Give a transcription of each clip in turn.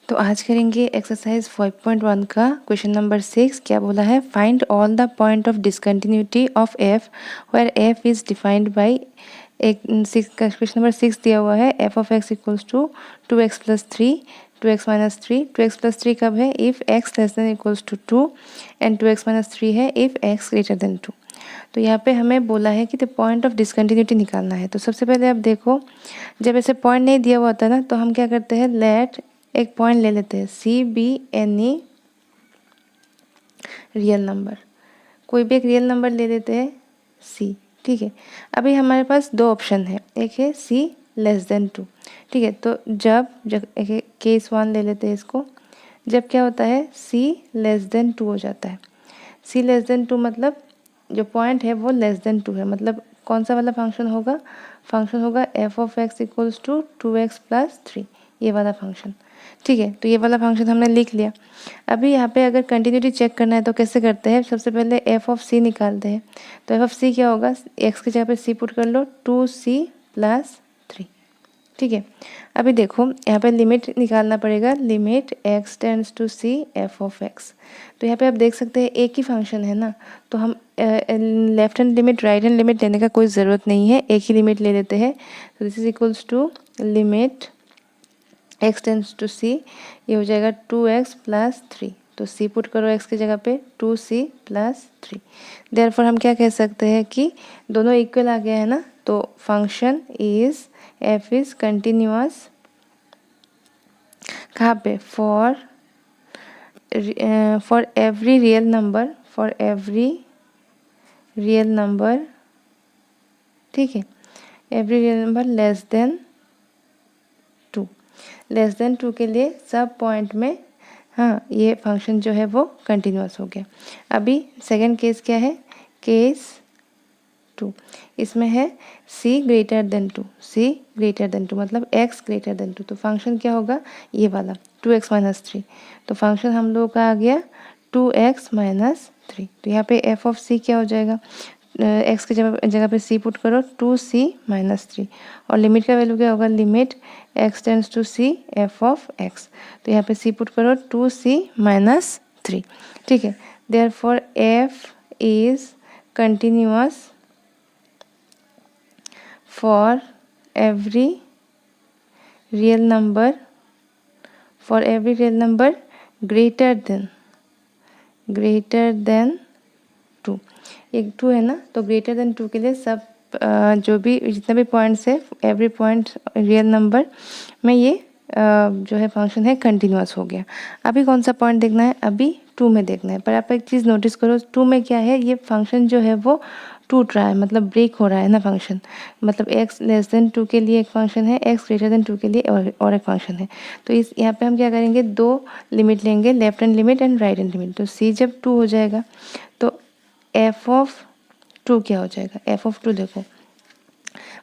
तो आज करेंगे एक्सरसाइज 5.1 का क्वेश्चन नंबर 6। क्या बोला है? Find all the point of discontinuity of f where f is defined by एक क्वेश्चन नंबर 6 दिया हुआ है f of x equals to 2x plus 3 2x minus 3 2x plus 3 कब है? If x less than equals to 2 and 2x minus 3 है if x greater then 2। तो यहाँ पे हमें बोला है कि द पॉइंट ऑफ डिसकंटिन्यूटी निकालना है। तो सबसे पहले आप देखो, जब ऐसे पॉइंट नहीं दिया हुआ होता ना तो हम क्या करते हैं, लेट एक पॉइंट ले लेते हैं c be any real number, कोई भी एक रियल नंबर ले लेते हैं सी। ठीक है, अभी हमारे पास दो ऑप्शन है, एक है सी लेस देन 2। ठीक है, तो जब केस 1 ले लेते हैं इसको, जब क्या होता है सी लेस देन 2 हो जाता है। सी लेस देन 2 मतलब जो पॉइंट है वो लेस देन 2 है, मतलब कौन सा वाला फंक्शन होगा? फंक्शन होगा f of x equals to 2x plus 3, ये वाला फंक्शन। ठीक है, तो ये वाला फंक्शन हमने लिख लिया। अभी यहाँ पे अगर कंटिन्यूटी चेक करना है तो कैसे करते हैं? सबसे पहले एफ ऑफ सी निकालते हैं। तो एफ ऑफ सी क्या होगा? एक्स की जगह पे सी पुट कर लो, 2c प्लस 3। ठीक है, अभी देखो यहाँ पे लिमिट निकालना पड़ेगा, limit x tends to c f of x. तो यहाँ पे आप देख सकते हैं एक ही फंक्शन है ना, तो हम left hand limit right hand limit लेने का कोई ज़रूरत नहीं है, एक ही लिमिट ले लेते हैं। तो this is equals to limit x tends to c, ये हो जाएगा 2x प्लस 3। तो सी पुट करो एक्स की जगह पे, 2c प्लस 3। देयरफॉर हम क्या कह सकते हैं कि दोनों इक्वल आ गया है ना, तो function is F is continuous कहाँ पे? For every real number, for every real number. ठीक है, every real number less then 2, less than 2 के लिए सब पॉइंट में हाँ ये फंक्शन जो है वो कंटिन्यूअस हो गया। अभी सेकंड केस क्या है? केस 2, इसमें है c greater then 2, c greater then 2 मतलब x ग्रेटर देन 2। तो फंक्शन क्या होगा? ये वाला 2x माइनस 3। तो फंक्शन हम लोगों का आ गया 2x माइनस 3। तो यहाँ पे f ऑफ c क्या हो जाएगा? x की जगह पे c पुट करो, 2c माइनस 3, और लिमिट का वैल्यू क्या होगा? Limit x tends to c f of x। तो यहाँ पे c पुट करो, 2c माइनस 3। ठीक है, therefore f is continuous for every real number, for every real number greater than 2। एक 2 है ना, तो ग्रेटर देन 2 के लिए सब जो भी जितना भी पॉइंट्स है, एवरी पॉइंट रियल नंबर में ये जो है फंक्शन है कंटिन्यूअस हो गया। अभी कौन सा पॉइंट देखना है? अभी 2 में देखना है। पर आप एक चीज़ नोटिस करो, 2 में क्या है? ये फंक्शन जो है वो टूट रहा है, मतलब ब्रेक हो रहा है ना फंक्शन। मतलब x लेस देन 2 के लिए एक फंक्शन है, x ग्रेटर देन 2 के लिए और एक फंक्शन है। तो इस यहाँ पे हम क्या करेंगे? दो लिमिट लेंगे, left hand limit and right hand limit. तो c जब 2 हो जाएगा तो f ऑफ 2 क्या हो जाएगा? f ऑफ 2 देखो,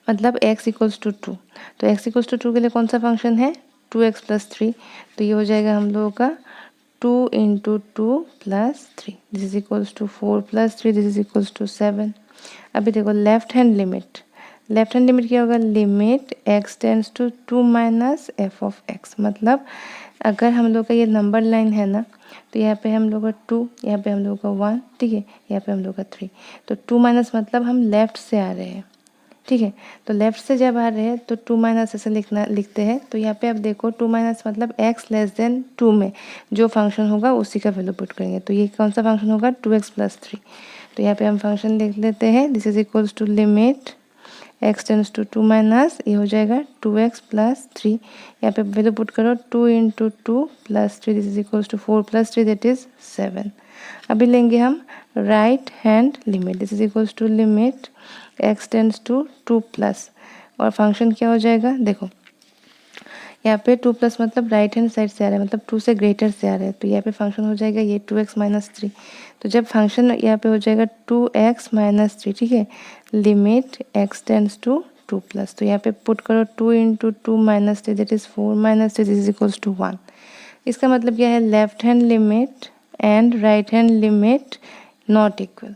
मतलब x इक्वल्स टू 2। तो x इक्वल्स टू 2 के लिए कौन सा फंक्शन है? 2x plus 3। तो ये हो जाएगा हम लोगों का 2 into 2 plus 3, this is equals to 4 plus 3, this is equals to 7। अभी देखो left hand limit, left hand limit क्या होगा? Limit x tends to 2 minus f of x। मतलब अगर हम लोग का ये नंबर लाइन है ना, तो यहाँ पे हम लोग का 2, यहाँ पे हम लोग का 1, ठीक है, यहाँ पे हम लोग का 3। तो 2 माइनस मतलब हम लेफ्ट से आ रहे हैं। ठीक है, तो लेफ्ट से जब आ रहे हैं तो 2 माइनस ऐसे लिखते हैं। तो यहाँ पे आप देखो 2 माइनस मतलब x लेस देन 2 में जो फंक्शन होगा उसी का वैल्यू पुट करेंगे। तो ये कौन सा फंक्शन होगा? 2x plus 3। तो यहाँ पे हम फंक्शन लिख लेते हैं, this is equals to limit x tends to 2 minus, ये हो जाएगा 2x प्लस 3। यहाँ पे वैल्यू पुट करो, 2 into 2 plus 3, this is equals to 4 plus 3, that is 7। अभी लेंगे हम right hand limit, this is equals to limit x tends to 2 plus, और फंक्शन क्या हो जाएगा? देखो यहाँ पे 2 प्लस मतलब राइट हैंड साइड से आ रहा है, मतलब 2 से ग्रेटर से आ रहा है। तो यहाँ पे फंक्शन हो जाएगा ये 2x माइनस 3। तो जब फंक्शन यहाँ पे हो जाएगा 2x माइनस 3, ठीक है, limit x tends to 2 plus, तो यहाँ पे पुट करो 2 into 2 minus 3, that is 4 minus 3, this is equals to 1। इसका मतलब क्या है? Left hand limit and right hand limit not equal,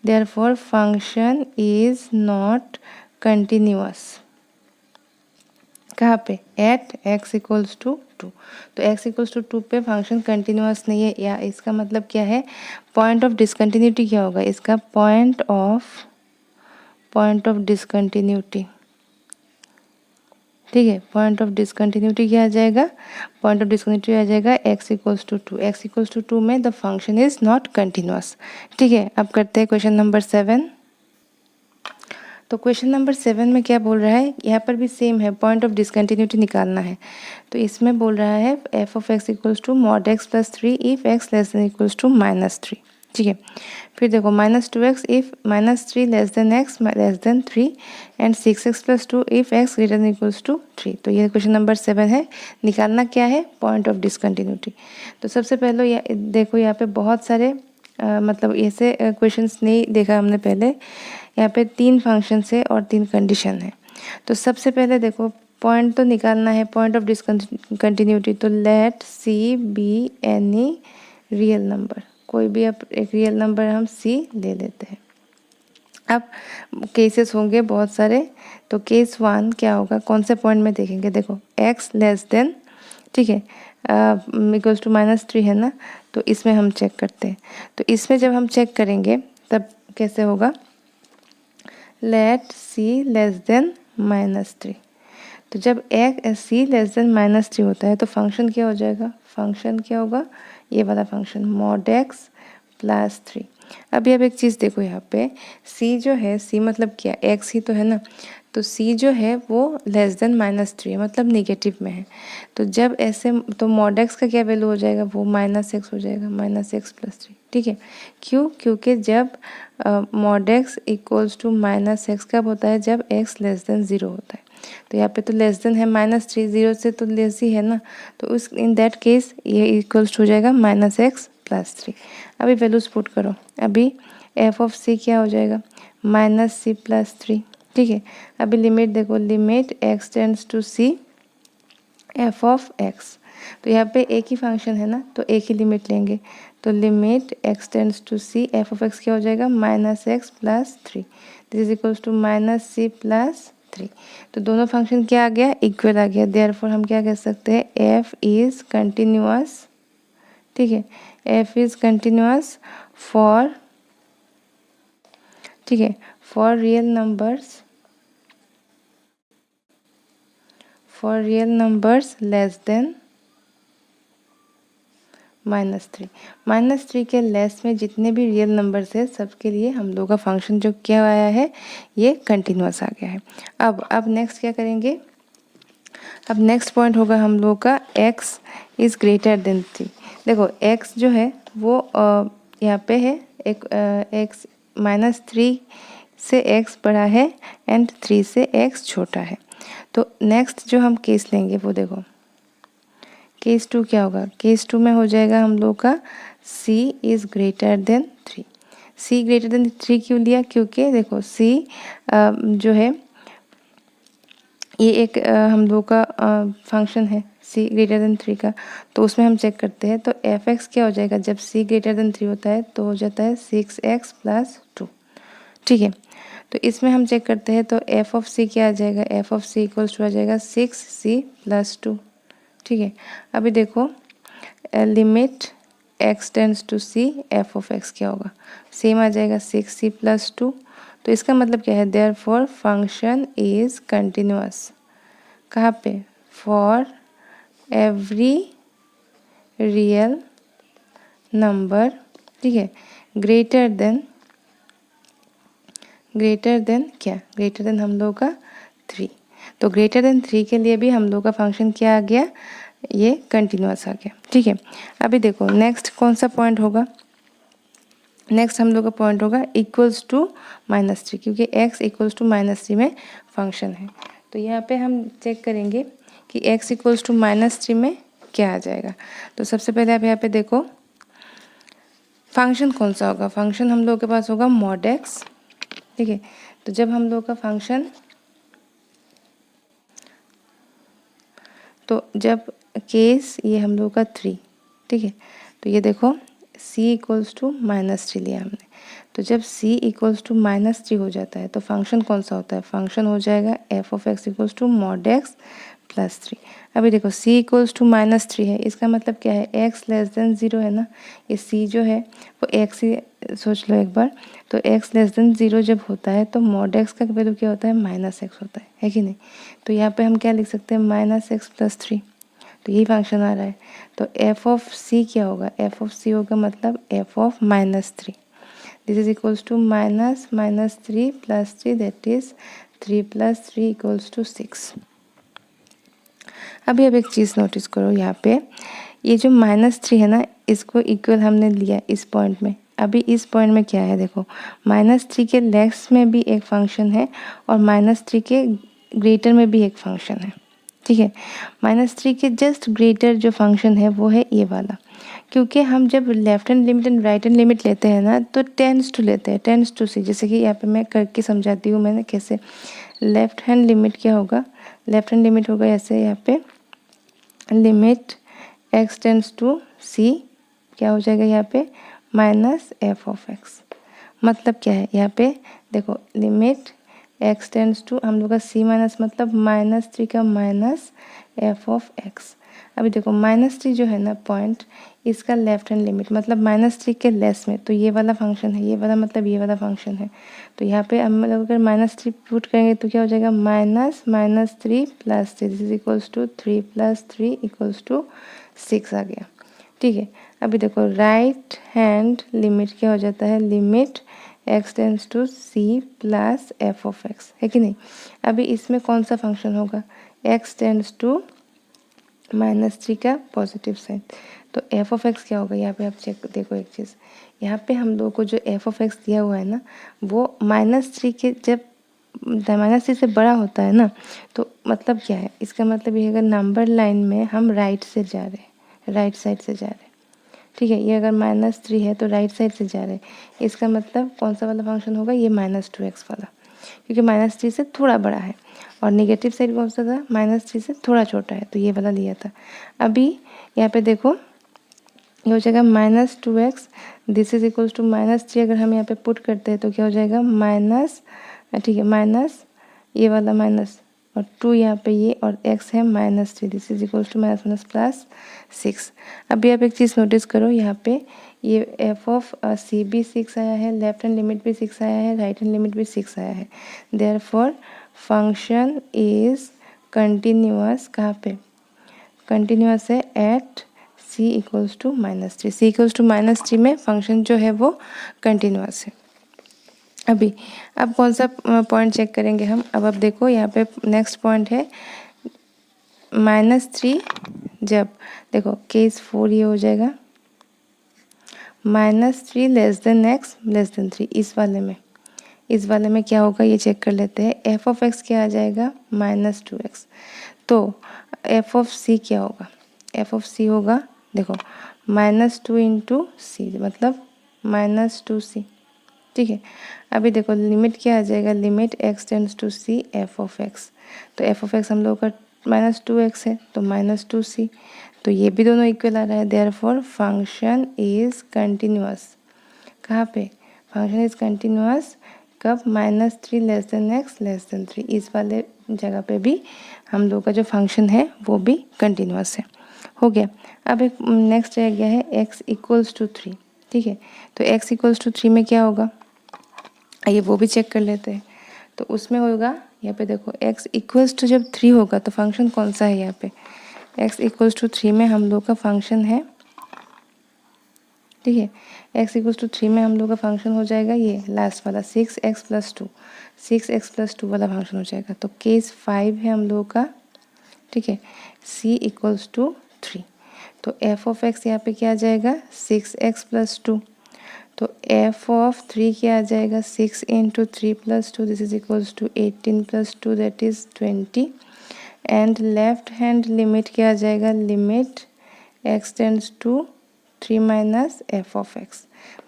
therefore function is not continuous. कहाँ पे? At x equals to 2। तो x इक्वल्स टू 2 पे function continuous नहीं है, या इसका मतलब क्या है, पॉइंट ऑफ डिसकंटिन्यूटी क्या होगा इसका, पॉइंट ऑफ डिसकंटिन्यूटी, ठीक है। पॉइंट ऑफ डिसकंटिन्यूटी क्या आ जाएगा, पॉइंट ऑफ डिसकंटिन्यूटी आ जाएगा x equals to 2। x equals to 2 में the function is not continuous, ठीक है। अब करते हैं क्वेश्चन नंबर 7। तो क्वेश्चन नंबर 7 में क्या बोल रहा है, यहाँ पर भी सेम है, पॉइंट ऑफ डिसकंटिन्यूटी निकालना है। तो इसमें बोल रहा है f of x equals to mod x plus 3 if x less than equals to -3, ठीक है। फिर देखो -2x if -3 less than x less than 3 and 6x plus 2 if x greater than equals to 3। तो ये क्वेश्चन नंबर 7 है। निकालना क्या है, पॉइंट ऑफ डिसकंटिन्यूटी। तो सबसे पहले देखो यहाँ पे बहुत सारे मतलब ऐसे क्वेश्चंस नहीं देखा हमने पहले। यहाँ पे 3 फंक्शन है और 3 कंडीशन है। तो सबसे पहले देखो पॉइंट तो निकालना है, पॉइंट ऑफ डिसकंटिन्यूटी। तो let C be any real number, कोई भी अब एक रियल नंबर हम सी ले लेते हैं। अब केसेस होंगे बहुत सारे। तो केस 1 क्या होगा, कौन से पॉइंट में देखेंगे, देखो x लेस देन, ठीक है, इक्वल्स टू -3 है ना। तो इसमें हम चेक करते हैं। तो इसमें जब हम चेक करेंगे तब कैसे होगा, लेट सी लेस देन -3। तो जब सी लेस देन -3 होता है तो फंक्शन क्या हो जाएगा, फंक्शन क्या होगा, ये वाला फंक्शन मॉड एक्स प्लस 3। अभी अब एक चीज़ देखो यहाँ पे, सी जो है, सी मतलब क्या, एक्स ही तो है ना। तो सी जो है वो लेस देन -3 मतलब नेगेटिव में है। तो जब ऐसे, तो मॉड एक्स का क्या वैल्यू हो जाएगा, वो -x हो जाएगा, -x प्लस 3, ठीक है। क्यों, क्योंकि जब mod x equals to -x कब होता है, जब x लेस देन 0 होता है। तो यहाँ पे तो लेस देन है -3, 0 से तो लेस ही है ना। तो उस इन दैट केस ये इक्वल्स हो जाएगा -x प्लस 3। अभी वैल्यूज पुट करो। अभी एफ ऑफ सी क्या हो जाएगा, -c प्लस 3, ठीक है। अभी लिमिट देखो, limit x tends to c f of x। तो यहाँ पे एक ही फंक्शन है ना, तो एक ही लिमिट लेंगे। तो limit x tends to c f of x क्या हो जाएगा, -x plus 3। This is equals to -c plus 3। तो दोनों फंक्शन क्या आ गया, इक्वल आ गया। देयरफॉर हम क्या कह सकते हैं, f इज कंटिन्यूअस, ठीक है। f इज कंटिन्यूअस फॉर, ठीक है, for real numbers, for real numbers less than -3। -3 के लेस में जितने भी रियल नंबर्स है सबके लिए हम लोग का फंक्शन जो क्या आया है, ये कंटिन्यूअस आ गया है। अब नेक्स्ट क्या करेंगे, अब नेक्स्ट पॉइंट होगा हम लोग का x इज़ ग्रेटर देन 3। देखो x जो है वो यहाँ पे है एक x -3 से x बड़ा है एंड 3 से x छोटा है। तो नेक्स्ट जो हम केस लेंगे वो देखो, केस 2 क्या होगा, केस 2 में हो जाएगा हम लोग का c is greater then 3। c greater then 3 क्यों लिया, क्योंकि देखो c जो है ये एक हम लोग का फंक्शन है c ग्रेटर देन 3 का। तो उसमें हम चेक करते हैं। तो एफ एक्स क्या हो जाएगा, जब c ग्रेटर देन 3 होता है तो हो जाता है 6x प्लस 2, ठीक है। तो इसमें हम चेक करते हैं। तो एफ ऑफ c क्या आ जाएगा, f of c equals to आ जाएगा 6c प्लस 2, ठीक है। अभी देखो limit x tends to c f of x क्या होगा, सेम आ जाएगा 6c प्लस 2। तो इसका मतलब क्या है, देयरफॉर फंक्शन इज कंटिन्यूअस, कहाँ पे, फॉर एवरी रियल नंबर, ठीक है, ग्रेटर देन क्या, ग्रेटर देन हम लोग का 3। तो ग्रेटर देन 3 के लिए भी हम लोग का फंक्शन क्या आ गया, ये कंटिन्यूअस आ गया, ठीक है। अभी देखो नेक्स्ट कौन सा पॉइंट होगा, नेक्स्ट हम लोग का पॉइंट होगा इक्वल्स टू -3, क्योंकि x इक्वल्स टू -3 में फंक्शन है। तो यहाँ पे हम चेक करेंगे कि x इक्वल्स टू -3 में क्या आ जाएगा। तो सबसे पहले आप यहाँ पे देखो फंक्शन कौन सा होगा, फंक्शन हम लोग के पास होगा मॉड x, ठीक है। तो जब हम लोग का फंक्शन, तो जब केस ये हम लोग का 3, ठीक है। तो ये देखो c इक्वल्स टू -3 लिया हमने। तो जब c इक्वल्स टू -3 हो जाता है तो फंक्शन कौन सा होता है, फंक्शन हो जाएगा f of x equals to mod x plus 3। अभी देखो c इक्वल्स टू -3 है, इसका मतलब क्या है, x लेस देन 0 है ना, ये c जो है वो x ही सोच लो एक बार। तो x लेस देन 0 जब होता है तो मॉड x का वैल्यू क्या होता है, -x होता है कि नहीं। तो यहाँ पे हम क्या लिख सकते हैं, -x प्लस 3, तो यही फंक्शन आ रहा है। तो f ऑफ c क्या होगा, f ऑफ c होगा मतलब f of -3। This is equals to -3 plus 3, that is 3 plus 3 equals to 6। अभी अब एक चीज़ नोटिस करो, यहाँ पे ये जो -3 है ना, इसको इक्वल हमने लिया इस पॉइंट में। अभी इस पॉइंट में क्या है, देखो -3 के लेफ्ट में भी एक फंक्शन है और -3 के ग्रेटर में भी एक फंक्शन है, ठीक है। -3 के जस्ट ग्रेटर जो फंक्शन है वो है ये वाला, क्योंकि हम जब left hand limit and right hand limit लेते हैं ना तो टेंस टू लेते हैं, टेंस टू सी। जैसे कि यहाँ पे मैं करके समझाती हूँ मैंने कैसे। लेफ्ट हैंड लिमिट क्या होगा, लेफ्ट हैंड लिमिट होगा ऐसे, यहाँ पे limit x tends to c क्या हो जाएगा यहाँ पे, -f ऑफ x। मतलब क्या है यहाँ पे, देखो लिमिट x टेंस टू, हम लोग का c माइनस मतलब -3 का -f ऑफ x। अभी देखो -3 जो है ना पॉइंट, इसका लेफ्ट हैंड लिमिट मतलब -3 के लेस में, तो ये वाला फंक्शन है, ये वाला मतलब ये वाला फंक्शन है। तो यहाँ पे हम लोग अगर -3 पुट करेंगे तो क्या हो जाएगा, -3 plus 3, this is equals to 3 plus 3 equals to 6 आ गया, ठीक है। अभी देखो राइट हैंड लिमिट क्या हो जाता है, limit x tends to c plus f of x, है कि नहीं। अभी इसमें कौन सा फंक्शन होगा, x टेंस टू -3 का पॉजिटिव साइन, तो f ऑफ x क्या होगा, यहाँ पे आप चेक देखो एक चीज़, यहाँ पे हम लोगों को जो f ऑफ x दिया हुआ है ना, वो -3 के जब -3 से बड़ा होता है ना, तो मतलब क्या है, इसका मतलब ये अगर नंबर लाइन में हम राइट से जा रहे हैं, राइट साइड से जा रहे हैं, ठीक है। ये अगर -3 है तो राइट साइड से जा रहे हैं, इसका मतलब कौन सा वाला फंक्शन होगा, ये -2x वाला, क्योंकि -3 से थोड़ा बड़ा है। और नेगेटिव साइड कौन सा था, -3 से थोड़ा छोटा है, तो ये वाला लिया था। अभी यहाँ पे देखो ये हो जाएगा -2x, this is equals to -3। अगर हम यहाँ पे पुट करते हैं तो क्या हो जाएगा, माइनस, ठीक है, माइनस ये वाला माइनस और 2 यहाँ पे ये, और x है -3, this is equals to minus plus 6। अभी आप एक चीज़ नोटिस करो, यहाँ पे ये f ऑफ c भी 6 आया है, लेफ्ट हैंड लिमिट भी 6 आया है, राइट हैंड लिमिट भी 6 आया है। देयरफॉर फंक्शन इज कंटिन्यूअस, कहाँ पे कंटिन्यूअस है, at c equals to -3, c equals to -3 में फंक्शन जो है वो कंटिन्यूअस है। अभी अब कौन सा पॉइंट चेक करेंगे हम, अब देखो यहाँ पे नेक्स्ट पॉइंट है -3, जब देखो केस 4 ये हो जाएगा, -3 less then x less than 3, इस वाले में क्या होगा ये चेक कर लेते हैं। f ऑफ x क्या आ जाएगा, -2x। तो f ऑफ c क्या होगा, f ऑफ c होगा, देखो -2 इंटू सी मतलब -2c, ठीक है। अभी देखो लिमिट क्या आ जाएगा, limit x tends to c f of x, तो f ऑफ x हम लोग का -2x है तो -2c, तो ये भी दोनों इक्वल आ रहा है। देयरफॉर फंक्शन इज कंटिन्यूअस, कहाँ पे फंक्शन इज कंटिन्यूअस, कब, -3 less then x less than 3, इस वाले जगह पे भी हम लोग का जो फंक्शन है वो भी कंटिन्यूअस है, हो गया। अब एक नेक्स्ट रह गया है x इक्वल्स टू 3, ठीक है। तो x इक्वल्स टू 3 में क्या होगा, आइए वो भी चेक कर लेते हैं। तो उसमें होगा यहाँ पे देखो x इक्वल्स टू जब 3 होगा तो फंक्शन कौन सा है, यहाँ पे x इक्वल्स टू 3 में हम लोग का फंक्शन है, ठीक है। x इक्वल्स टू 3 में हम लोग का फंक्शन हो जाएगा ये लास्ट वाला 6x प्लस 2, 6x प्लस 2 वाला फंक्शन हो जाएगा। तो केस 5 है हम लोग का, ठीक है, c इक्वल्स टू 3। तो f ऑफ x यहाँ पे क्या आ जाएगा, 6x प्लस 2, तो f ऑफ 3 क्या आ जाएगा, 6 into 3 plus 2, this is equals to 18 plus 2 that is 20। And left hand limit क्या आ जाएगा, limit x tends to 3 minus f of x,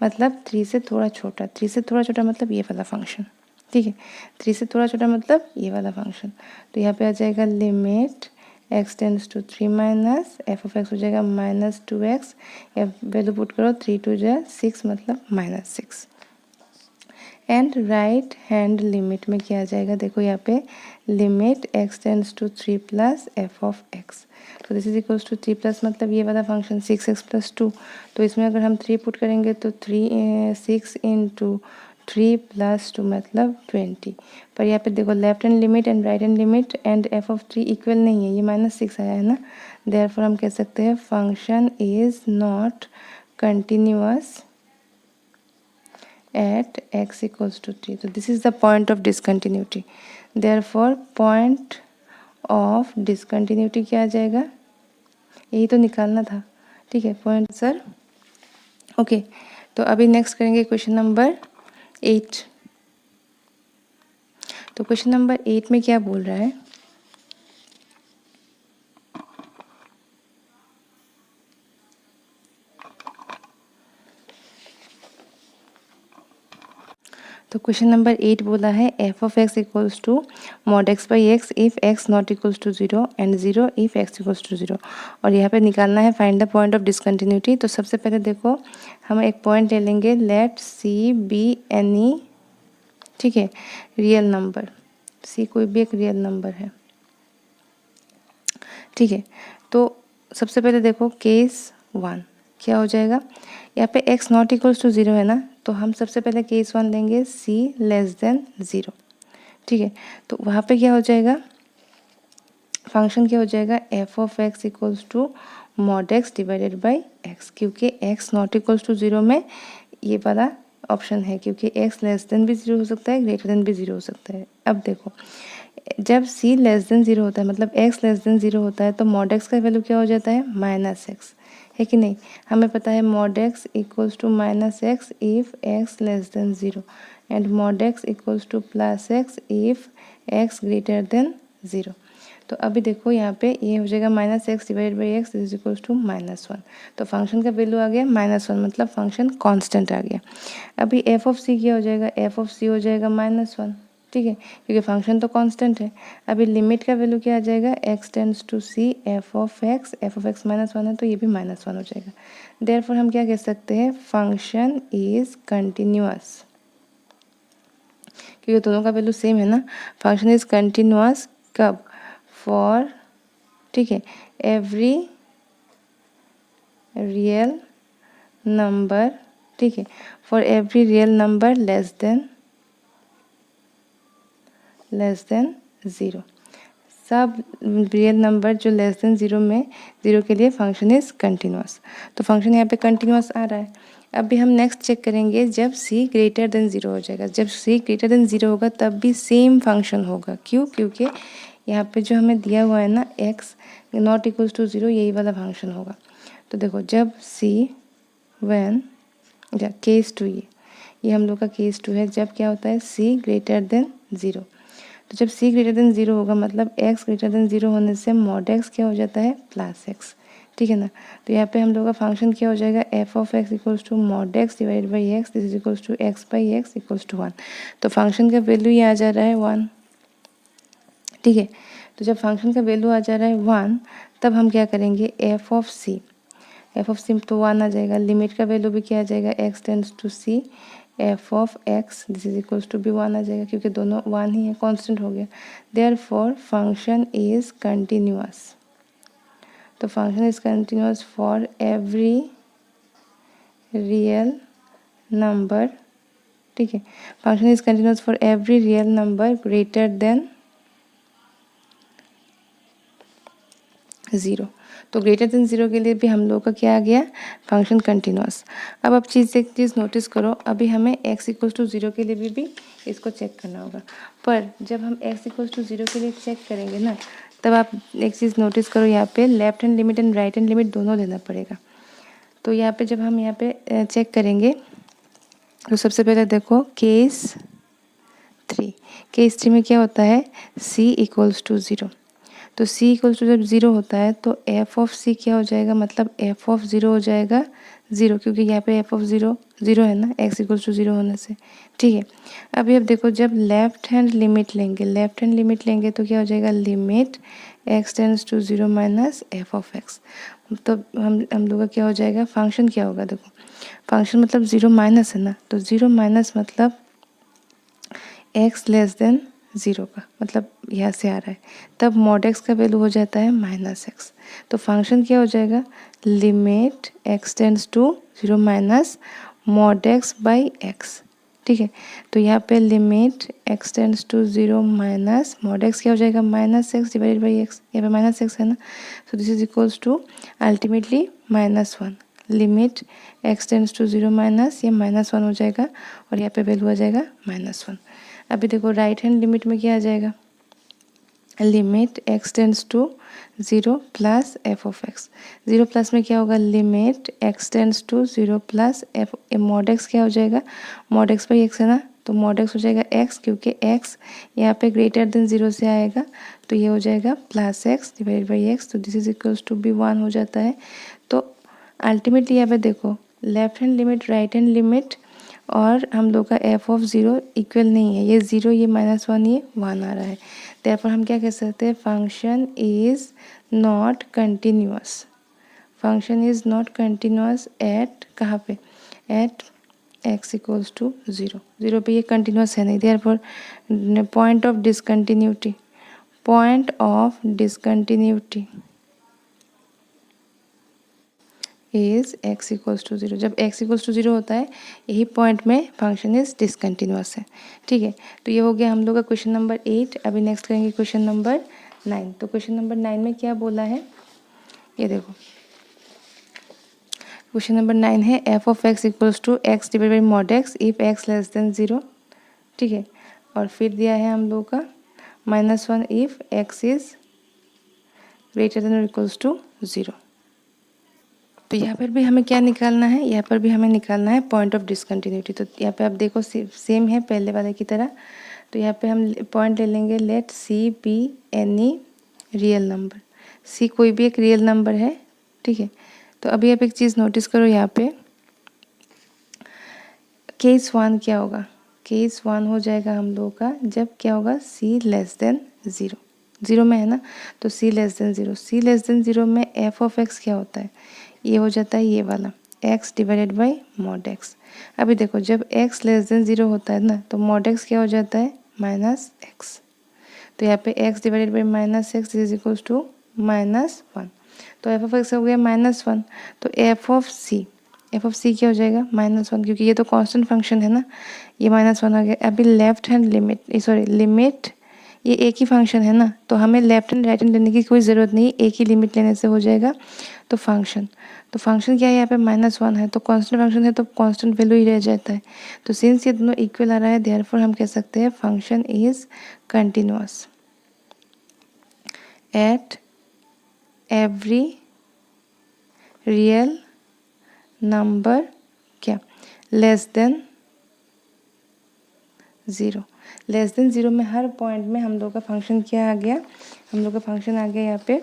मतलब 3 से थोड़ा छोटा, 3 से थोड़ा छोटा मतलब ये वाला फंक्शन, ठीक है। 3 से थोड़ा छोटा मतलब ये वाला फंक्शन, तो यहाँ पे आ जाएगा limit x tends to 3 minus f of x हो जाएगा -2x, वैल्यू पुट करो 3 2 जा 6 मतलब -6। एंड राइट हैंड लिमिट में क्या आ जाएगा, देखो यहाँ पे limit x tends to 3 plus f of x, तो this is equals to 3 plus मतलब ये वाला फंक्शन 6x प्लस 2, तो इसमें अगर हम 3 पुट करेंगे तो 6 इंटू 3 प्लस 2 मतलब 20। पर यहाँ पे देखो left hand limit and right hand limit and F of 3 equal नहीं है, ये -6 आया है ना, देयरफॉर हम कह सकते हैं function is not continuous at x equals to 3। तो this is the point of discontinuity, therefore point of discontinuity क्या आ जाएगा, यही तो निकालना था, ठीक है पॉइंट सर। ओके तो अभी नेक्स्ट करेंगे क्वेश्चन नंबर 8। तो क्वेश्चन नंबर 8 में क्या बोल रहा है, तो क्वेश्चन नंबर 8 बोला है f of x equals to mod x by x if x not equals to 0 and 0 if x equals to 0। और यहाँ पे निकालना है find the point of discontinuity. तो सबसे पहले देखो हम एक पॉइंट ले लेंगे, लेट सी बी एनी, ठीक है, रियल नंबर, सी कोई भी एक रियल नंबर है, ठीक है। तो सबसे पहले देखो केस 1 क्या हो जाएगा, यहाँ पे x नॉट इक्वल्स टू 0 है ना, तो हम सबसे पहले केस 1 लेंगे c लेस देन 0, ठीक है। तो वहाँ पे क्या हो जाएगा, फंक्शन क्या हो जाएगा f of x equals to mod x divided by x, क्योंकि x नॉट इक्वल्स टू 0 में ये वाला ऑप्शन है, क्योंकि x लेस देन भी 0 हो सकता है, ग्रेटर देन भी 0 हो सकता है। अब देखो जब c लेस देन 0 होता है मतलब x लेस देन 0 होता है तो मॉड x का वैल्यू क्या हो जाता है -x, है कि नहीं। हमें पता है mod x equals to -x if x less than 0 and mod x equals to plus x if x greater than 0। तो अभी देखो यहाँ पे ये हो जाएगा -x divided by x is equals to -1। तो फंक्शन का वैल्यू आ गया -1 मतलब फंक्शन कांस्टेंट आ गया। अभी f ऑफ c क्या हो जाएगा, f ऑफ c हो जाएगा -1, ठीक है, क्योंकि फंक्शन तो कांस्टेंट है। अभी लिमिट का वैल्यू क्या आ जाएगा, x tends to c f of x -1 है तो ये भी -1 हो जाएगा। देयरफॉर हम क्या कह सकते हैं, फंक्शन इज कंटिन्यूअस, क्योंकि दोनों का वैल्यू सेम है ना। फंक्शन इज कंटिन्यूअस कब, फॉर, ठीक है, एवरी रियल नंबर, ठीक है, for every real number less than 0, सब रियल नंबर जो लेस देन 0 में 0 के लिए फंक्शन इज कंटिन्यूअस। तो फंक्शन यहाँ पे कंटिन्यूअस आ रहा है। अभी हम नेक्स्ट चेक करेंगे जब c ग्रेटर देन 0 हो जाएगा, जब c ग्रेटर देन 0 होगा तब भी सेम फंक्शन होगा, क्यों, क्योंकि यहाँ पे जो हमें दिया हुआ है ना x नॉट इक्वल्स टू 0, यही वाला फंक्शन होगा। तो देखो जब c व्हेन या केस 2, ये हम लोग का केस 2 है, जब क्या होता है c ग्रेटर देन 0, तो जब c ग्रेटर देन 0 होगा मतलब x ग्रेटर देन 0 होने से मॉड x क्या हो जाता है प्लस x, ठीक है ना। तो यहाँ पे हम लोग का फंक्शन क्या हो जाएगा, f of x equals to mod x divide by x this is equals to x by x equals to 1। तो फंक्शन का वैल्यू ये आ जा रहा है 1, ठीक है। तो जब फंक्शन का वैल्यू आ जा रहा है 1 तब हम क्या करेंगे, f ऑफ c तो 1 आ जाएगा, लिमिट का वैल्यू भी क्या आ जाएगा, x tends to c f of x this is equals to भी 1 आ जाएगा, क्योंकि दोनों 1 ही है, कांस्टेंट हो गया। देयरफॉर फंक्शन इज कंटिन्यूअस, तो function is continuous for every real number, ठीक है, function is continuous for every real number greater than 0। तो ग्रेटर देन 0 के लिए भी हम लोग का क्या आ गया, फंक्शन कंटिन्यूअस। अब आप एक चीज़ नोटिस करो, अभी हमें x इक्वल्स टू 0 के लिए भी इसको चेक करना होगा, पर जब हम x इक्वल्स टू 0 के लिए चेक करेंगे ना तब आप एक चीज़ नोटिस करो, यहाँ पे left hand limit and right hand limit दोनों लेना पड़ेगा। तो यहाँ पे जब हम यहाँ पे चेक करेंगे तो सबसे पहले देखो केस 3 में क्या होता है, c इक्वल्स टू 0, तो c इक्वल्स टू जब 0 होता है तो f ऑफ c क्या हो जाएगा, मतलब f ऑफ 0 हो जाएगा 0, क्योंकि यहाँ पे f ऑफ 0 0 है ना, x इक्वल्स टू 0 होने से, ठीक है। अभी अब देखो जब लेफ्ट हैंड लिमिट लेंगे तो क्या हो जाएगा, limit x tends to 0 minus f of x, तो हम लोग का क्या हो जाएगा, फंक्शन क्या होगा, देखो फंक्शन मतलब 0 माइनस है ना, तो 0 माइनस मतलब x लेस देन 0 का, मतलब यहाँ से आ रहा है, तब मॉड x का वैल्यू हो जाता है -x। तो फंक्शन क्या हो जाएगा, limit x tends to 0 minus mod x by x। ठीक है, तो यहाँ पे limit x tends to 0 minus mod x क्या हो जाएगा, -x डिवाइडेड बाई x। यहाँ पे -x है ना, so this is equals to ultimately -1। Limit x tends to 0 minus ये -1 हो जाएगा और यहाँ पे वैल्यू आ जाएगा -1। अभी देखो राइट हैंड लिमिट में क्या आ जाएगा, limit x tends to 0 plus f of x. 0 plus में क्या होगा, limit x tends to 0 plus f mod x क्या हो जाएगा, मॉड x बाई x है ना, तो मॉड x हो जाएगा x, क्योंकि x यहाँ पे ग्रेटर देन 0 से आएगा, तो ये हो जाएगा plus x divide by x। तो दिस इज इक्वल्स टू भी 1 हो जाता है। तो अल्टीमेटली यहाँ पे देखो left hand limit right hand limit और हम लोग का एफ ऑफ 0 इक्वल नहीं है, ये 0 ये -1 ये 1 आ रहा है। therefore हम क्या कह सकते हैं, function is not continuous. Function is not continuous at कहाँ पे, एट x इक्वल्स टू 0। 0 पे ये कंटिन्यूअस है नहीं, therefore point of discontinuity, point of discontinuity is x equals to 0। जब x इक्वल्स टू 0 होता है यही पॉइंट में फंक्शन इज डिसकंटिन्यूअस है। ठीक है, तो ये हो गया हम लोग का क्वेश्चन नंबर 8। अभी नेक्स्ट करेंगे क्वेश्चन नंबर 9। तो क्वेश्चन नंबर 9 में क्या बोला है, ये देखो क्वेश्चन नंबर 9 है f of x equals to x divide by mod x if x less than 0। ठीक है, और फिर दिया है हम लोग का -1 if x is greater than और इक्वल्स टू 0। तो यहाँ पर भी हमें क्या निकालना है, यहाँ पर भी हमें निकालना है पॉइंट ऑफ डिसकंटिन्यूटी। तो यहाँ पे आप देखो सेम है पहले वाले की तरह। तो यहाँ पे हम पॉइंट ले लेंगे, let C be any real number. C कोई भी एक रियल नंबर है। ठीक है, तो अभी आप एक चीज़ नोटिस करो, यहाँ पे केस 1 क्या होगा, केस 1 हो जाएगा हम लोग का जब क्या होगा, सी लेस देन 0। 0 में है ना, तो सी लेस देन 0। सी लेस देन 0 में एफ ऑफ एक्स क्या होता है, ये हो जाता है ये वाला x divided by mod x। अभी देखो जब x लेस देन 0 होता है ना, तो मॉड x क्या हो जाता है, -x। तो यहाँ पे x divided by -x is equals to -1। तो एफ ऑफ एक्स हो गया -1। तो एफ ऑफ सी क्या हो जाएगा, -1, क्योंकि ये तो कांस्टेंट फंक्शन है ना, ये -1 आ गया। अभी left hand limit sorry limit, ये एक ही फंक्शन है ना, तो हमें लेफ्ट हैंड राइट हैंड लेने की कोई ज़रूरत नहीं, एक ही लिमिट लेने से हो जाएगा। तो फंक्शन क्या है, यहाँ पे -1 है, तो कांस्टेंट फंक्शन है तो कांस्टेंट वैल्यू ही रह जाता है। तो सिंस ये दोनों इक्वल आ रहा है, देयरफॉर हम कह सकते हैं function is continuous at every real number क्या, लेस देन 0। लेस देन 0 में हर पॉइंट में हम लोग का फंक्शन क्या आ गया, हम लोग का फंक्शन आ गया यहाँ पे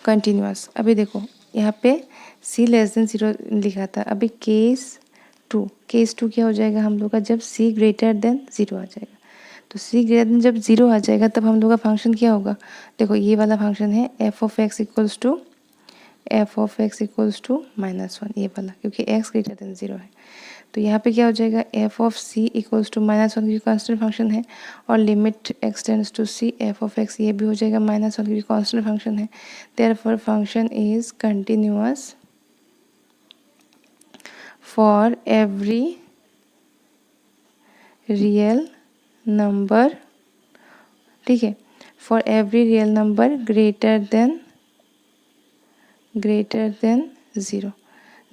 कंटिन्यूअस। अभी देखो यहाँ पे c लेस देन 0 लिखा था, अभी केस 2 क्या हो जाएगा हम लोग का, जब c ग्रेटर देन 0 आ जाएगा। तो c ग्रेटर देन जब 0 आ जाएगा तब हम लोग का फंक्शन क्या होगा, देखो ये वाला फंक्शन है f of x equals to -1, ये वाला, क्योंकि x ग्रेटर देन 0 है। तो यहाँ पे क्या हो जाएगा, f of c equals to -1, क्योंकि कांस्टेंट फंक्शन है, और limit x tends to c f of x, ये भी हो जाएगा -1 क्योंकि कांस्टेंट फंक्शन है। Therefore function is continuous for every real number. ठीक है, for every real number greater than 0।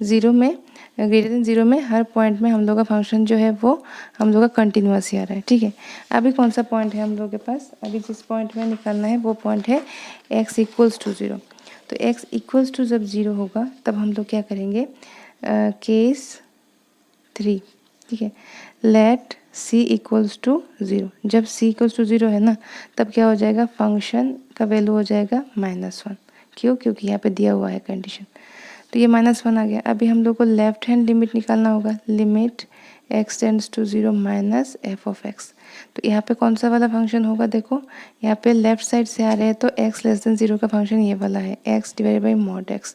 0 में ग्रेटर देन 0 में हर पॉइंट में हम लोग का फंक्शन जो है वो हम लोग का कंटिन्यूअस ही आ रहा है। ठीक है, अभी कौन सा पॉइंट है हम लोग के पास, अभी जिस पॉइंट में निकालना है वो पॉइंट है x इक्वल्स टू 0। तो x इक्वल्स टू जब 0 होगा तब हम लोग क्या करेंगे, केस 3। ठीक है, लेट c इक्वल्स टू 0। जब c इक्वल्स टू 0 है ना, तब क्या हो जाएगा, फंक्शन का वैल्यू हो जाएगा -1। क्यों, क्योंकि यहाँ पे दिया हुआ है कंडीशन। तो ये -1 आ गया। अभी हम लोग को लेफ्ट हैंड लिमिट निकालना होगा, limit x tends to 0 minus f of x. तो यहाँ पे कौन सा वाला फंक्शन होगा, देखो यहाँ पे लेफ्ट साइड से आ रहे हैं, तो x लेस देन 0 का फंक्शन ये वाला है, x divide by mod x।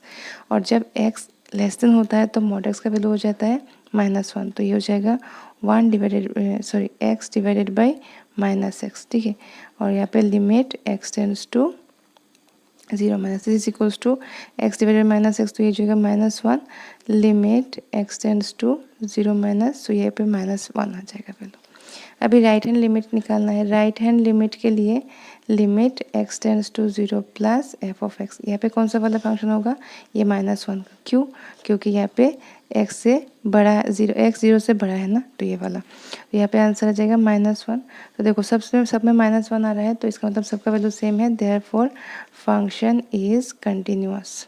और जब x लेस देन होता है तो मॉड x का वैल्यू हो जाता है -1, तो ये हो जाएगा x डिवाइडेड बाई -x, ठीक है। और यहाँ पे limit x tends to 0 minus is equals to x divided -x, तो ये जो है -1 limit x tends to 0 minus, तो ये पे -1 आ जाएगा वैल्यू। अभी राइट हैंड लिमिट निकालना है। राइट हैंड लिमिट के लिए limit x tends to 0 plus f of x, यहाँ पे कौन सा वाला फंक्शन होगा, ये -1 का। क्यों? क्योंकि यहाँ पे x से बड़ा है, x 0 से बड़ा है ना, तो ये वाला। तो यहाँ पे आंसर आ जाएगा -1। तो देखो सब में -1 आ रहा है, तो इसका मतलब सबका वैल्यू सेम है, therefore function is continuous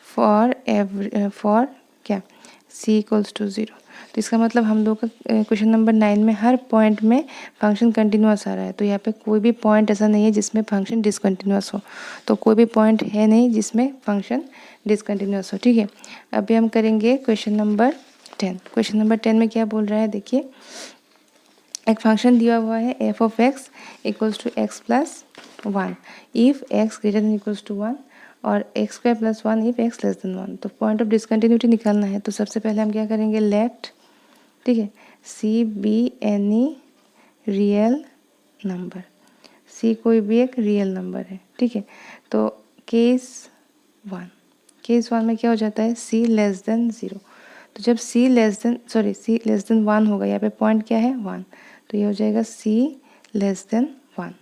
for क्या c इक्वल्स टू 0। तो इसका मतलब हम लोग का क्वेश्चन नंबर 9 में हर पॉइंट में फंक्शन कंटिन्यूअस आ रहा है। तो यहाँ पे कोई भी पॉइंट ऐसा नहीं है जिसमें फंक्शन डिसकंटिन्यूअस हो, तो कोई भी पॉइंट है नहीं जिसमें फंक्शन डिसकंटिन्यूअस हो, ठीक है। अभी हम करेंगे क्वेश्चन नंबर 10। क्वेश्चन नंबर 10 में क्या बोल रहा है, देखिए एक फंक्शन दिया हुआ है f of x equals to x plus 1 if x greater than equals to 1 और x square plus 1 if x less than 1। तो पॉइंट ऑफ डिसकंटिन्यूटी निकालना है। तो सबसे पहले हम क्या करेंगे, लेट, ठीक है, C be any real number, C कोई भी एक रियल नंबर है, ठीक है। तो केस 1 में क्या हो जाता है, सी लेस देन 0। तो जब सी लेस देन 1 होगा, यहाँ पे पॉइंट क्या है 1, तो ये हो जाएगा सी लेस देन 1।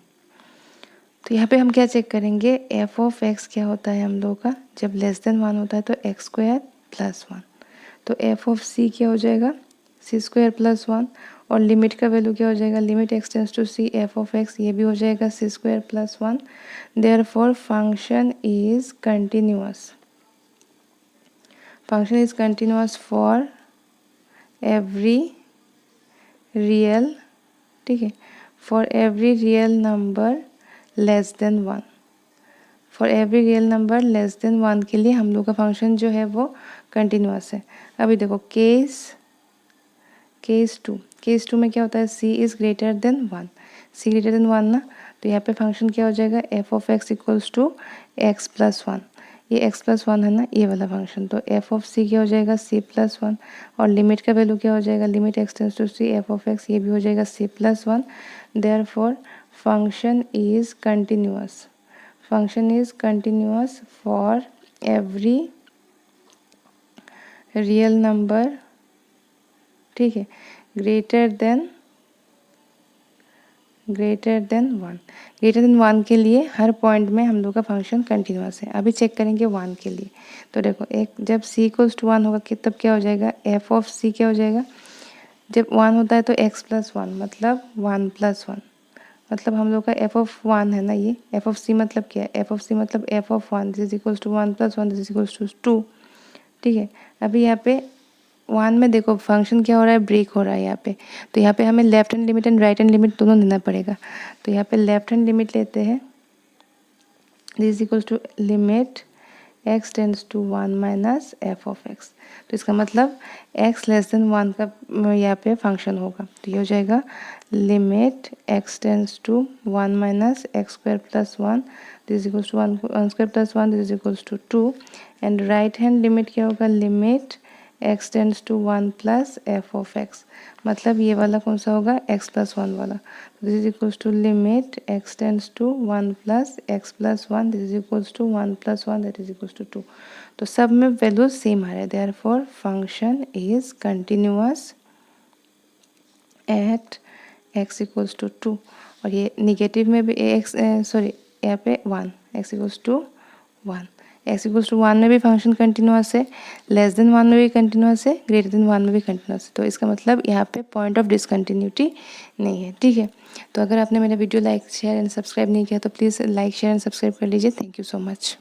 तो यहाँ पे हम क्या चेक करेंगे, एफ ऑफ एक्स क्या होता है हम लोग का, जब लेस देन 1 होता है तो एक्स स्क्वायर प्लस 1। तो एफ ऑफ सी क्या हो जाएगा, सी स्क्वायर प्लस 1। और लिमिट का वैल्यू क्या हो जाएगा, limit x tends to c f of x, ये भी हो जाएगा c square plus 1। Therefore function is continuous, function is continuous for every real, ठीक है, for every real number less than 1। For every real number less than 1 के लिए हम लोग का फंक्शन जो है वो कंटिन्यूअस है। अभी देखो केस 2 में क्या होता है, c is greater than 1, c greater than 1 ना, तो यहाँ पे फंक्शन क्या हो जाएगा, f of x equals to x plus 1, ये एक्स प्लस 1 है ना, ये वाला फंक्शन। तो एफ ऑफ सी क्या हो जाएगा, c प्लस 1। और लिमिट का वैल्यू क्या हो जाएगा, limit x tends to c f of x, ये भी हो जाएगा c plus 1। Therefore function is continuous, function is continuous for every real number, ठीक है, ग्रेटर देन 1। ग्रेटर देन 1 के लिए हर पॉइंट में हम लोग का फंक्शन कंटिन्यूअस है। अभी चेक करेंगे 1 के लिए। तो देखो एक जब c इक्वल्स टू 1 होगा कि तब क्या हो जाएगा, एफ ऑफ सी क्या हो जाएगा, जब 1 होता है तो x प्लस 1 मतलब 1 प्लस 1, मतलब हम लोग का एफ ऑफ 1 है ना, ये एफ ऑफ सी मतलब क्या है, एफ ऑफ सी मतलब f of 1 this is equals to 1 plus 1 this is equals to 2, ठीक है। अभी यहाँ पे 1 में देखो फंक्शन क्या हो रहा है, ब्रेक हो रहा है यहाँ पे। तो यहाँ पे हमें left hand limit and right hand limit दोनों लेना पड़ेगा। तो यहाँ पे लेफ्ट हैंड लिमिट लेते हैं, this is equals to limit x tends to 1 minus f of x. तो इसका मतलब x लेस देन 1 का यहाँ पे फंक्शन होगा। तो ये हो जाएगा limit x tends to 1 minus x square plus 1 this equals to 1 square plus 1 this equals to 2। And right hand limit क्या होगा, limit x tends to 1 plus f of x, मतलब ये वाला कौन सा होगा, x प्लस 1 वाला। This is equals to limit x tends to 1 plus x plus 1 this is equals to 1 plus 1 that is equals to 2। तो सब में वैल्यू सेम आ रहा है, therefore function is continuous at x equals to 2। और ये negative में भी यहाँ पे 1 x equals to 1, x equals to 1 में भी फंक्शन कंटिन्यूअस है, लेस देन 1 में भी कंटिन्यूअस है, ग्रेटर देन 1 में भी कंटिन्यूअस है। तो इसका मतलब यहाँ पे पॉइंट ऑफ डिसकंटिन्यूटी नहीं है, ठीक है। तो अगर आपने मेरा video like share and subscribe नहीं किया तो please like share and subscribe कर लीजिए। Thank you so much.